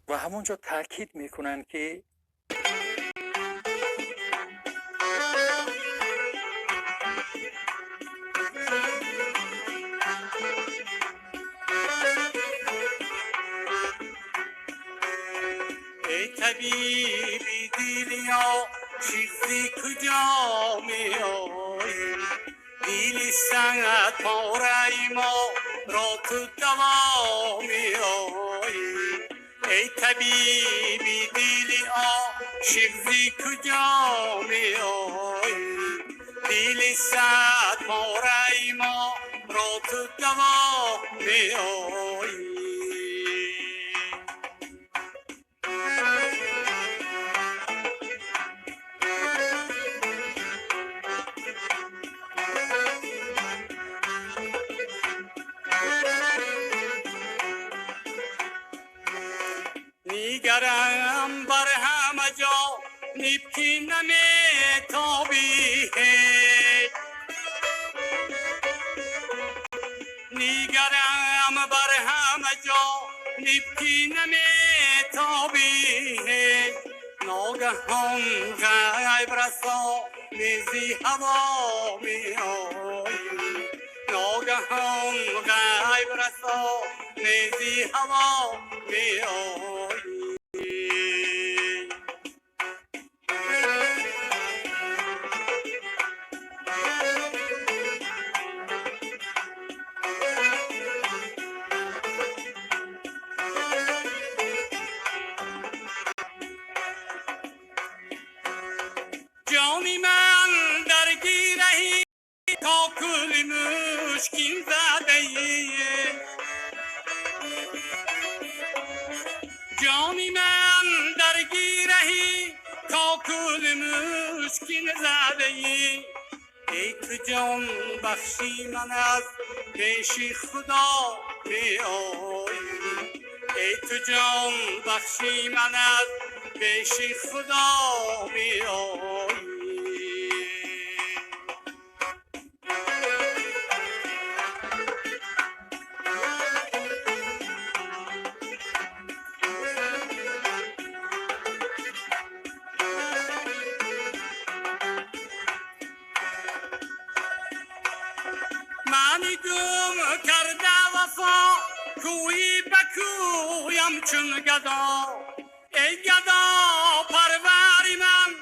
و همونجا تاکید میکنن که ای طبیبی دیلیا چیزی کجا می آیی دیلی سنگت پاره ما را تو دوا می آیی ای طبیبی دیلی چیزی کجا می آیی دیلی سنگت پاره ما را تو دوا می آیی निगरम बरहम जो निपकिन में तो भी है निगरम बरहम जो निपकिन में तो भी है नौगहम गायब रसो निजी हवा में हो नौगहम गायब रसो निजी हवा में हो جانی من درگیرهی تا کل مشکین زده جانی من درگیرهی تا کل مشکین زده ای تو جان بخشی من از پیش خدا می آیی ای تو جان بخشی من از پیش خدا می آیی منی گم کرده وفا کوی بکویم چون گدا ای گدا پروری من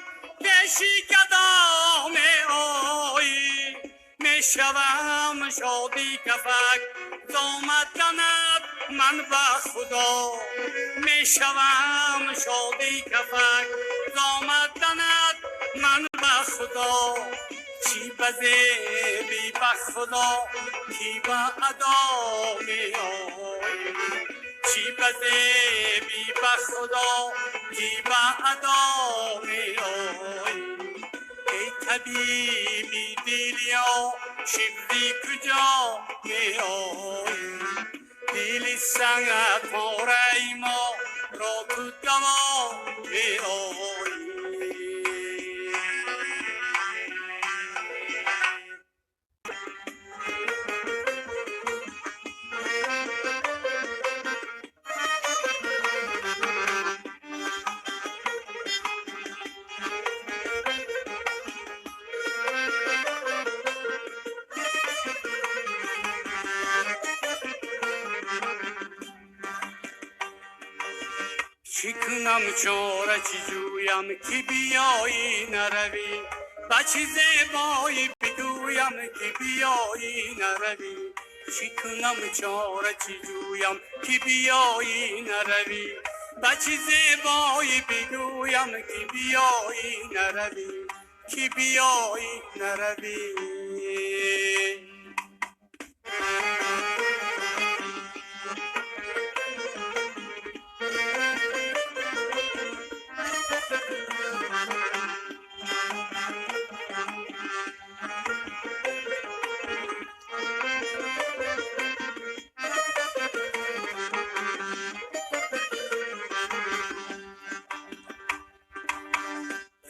پیشی گدا می آیی می شوم شادی کفک زامد دند من به خدا می شوم شادی کفک زامد دند من به خدا چی بزه بی به خدا کی با ادا می آیی چی بزه بی به خدا کی با ادا می آیی ای طبیبی دیلیا شیفتی کجا می آیی دیلی سنگت پاره ما را تو دوا می آیی چی کنم چاره چی جویم که بیایی نروی بچه زیبایی بگویم که بیایی نروی چی کنم چاره چی جویم که بیایی نروی بچه زیبایی بگویم که بیایی نروی که بیایی نروی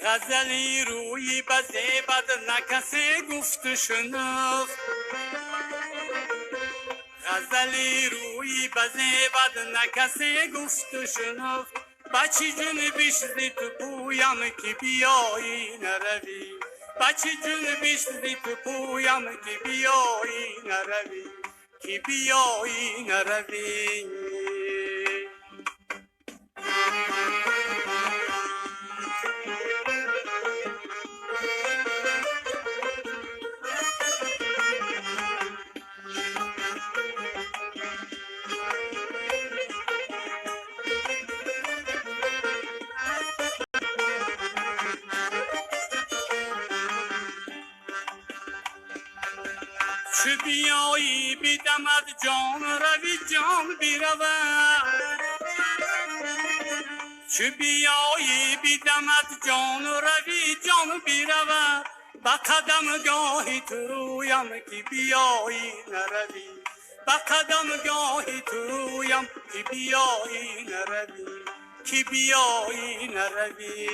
غزلی روی بزیبد نکسی گفت شنفت غزلی روی روی بزه بد نکسی گفت و شنفت بچی جون بیشتری تو پویم که بیایی نروی بچی جون بیشتری تو پویم که بیایی نروی که بیایی نروی چو بیایی بیدمد جان روی جان بیرود چو بیایی بیدمد جان روی جان بیرود با قدم گاهی تو رویم که بیایی نروی با قدم گاهی تو رویم که بیایی نروی که بیایی نروی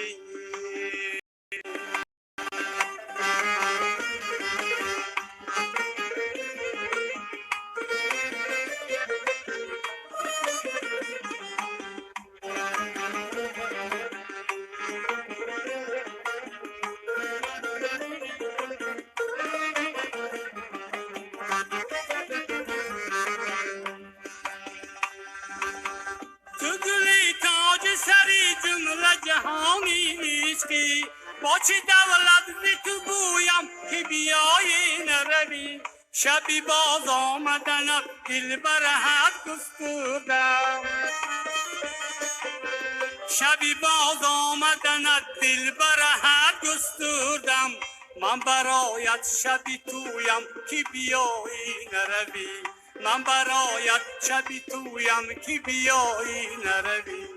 تو گلی تاج سری جمله جهانی نیستی با چه دولت زی تو بویم که بیایی نروی شبی باز آمدنت دل برهت گستردم شبی باز آمدنت دل برهت گستردم من برایت شبی تویم که بیایی نروی من برایت شبی تویم که بیایی نروی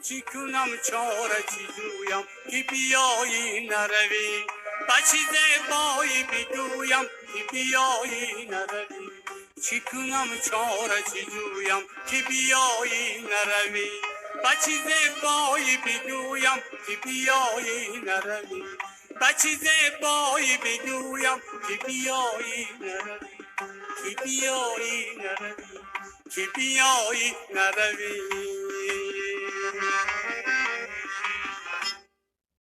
چی کنم چاره چی جویم که بیایی نروی بچی زیبایی بگویم که بیایی نروی چی کنم چاره چی جویم که بیایی نروی بچی زیبایی بگویم که بیایی نروی بچی زیبایی بگویم که بیایی نروی که بیایی نروی که بیایی نروی